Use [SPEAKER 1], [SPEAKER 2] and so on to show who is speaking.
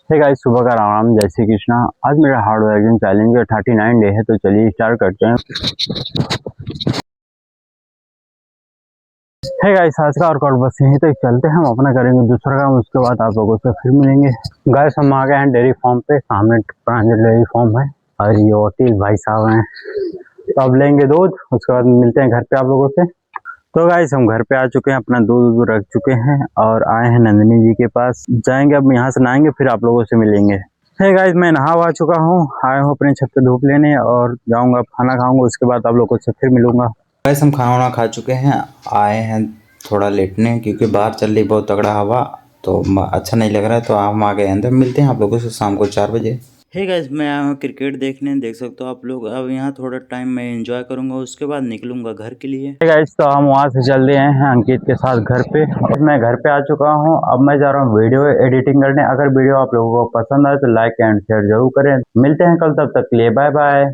[SPEAKER 1] Hey guys, सुबह का राम, जय श्री कृष्णा। आज मेरा हार्ड वर्किंग चैलेंज का 39 डे है, तो चलिए स्टार्ट करते हैं। हे गाइस, आज का वर्कआउट बस यहीं तक चलते हैं, हम अपना करेंगे दूसरा काम, उसके बाद आप लोगों से फिर मिलेंगे। गाइस, हम आ गए हैं डेयरी फार्म पे, सामने प्रांजल डेयरी फार्म है और ये वकील भाई साहब हैं। तो अब लेंगे दूध, उसके बाद मिलते हैं घर पे आप लोगों से। तो गाइस, हम घर पे आ चुके हैं, अपना दूध रख चुके हैं और आए हैं नंदिनी जी के पास। जाएंगे अब, यहाँ से नहाएंगे, फिर आप लोगों से मिलेंगे। हे गाइस, मैं नहा आ चुका हूँ, आया हूँ अपने छत पे धूप लेने और जाऊंगा खाना खाऊंगा, उसके बाद आप लोगों से फिर मिलूंगा।
[SPEAKER 2] गाइस, हम खाना वाना खा चुके हैं, आए हैं थोड़ा लेटने, क्योंकि बाहर चल रही बहुत तगड़ा हवा, तो अच्छा नहीं लग रहा है, तो हम आ गए अंदर। मिलते हैं आप लोगों से शाम को 4 बजे।
[SPEAKER 3] हे गाइस, मैं आया हूँ क्रिकेट देखने, देख सकते हो आप लोग। अब यहाँ थोड़ा टाइम मैं एंजॉय करूँगा, उसके बाद निकलूंगा घर के लिए।
[SPEAKER 1] हे गाइस, तो हम वहाँ से चल रहे हैं अंकित के साथ घर पे, और मैं घर पे आ चुका हूँ। अब मैं जा रहा हूँ वीडियो एडिटिंग करने। अगर वीडियो आप लोगों को पसंद आए तो लाइक एंड शेयर जरूर करें। मिलते हैं कल, तब तक के लिए बाय बाय।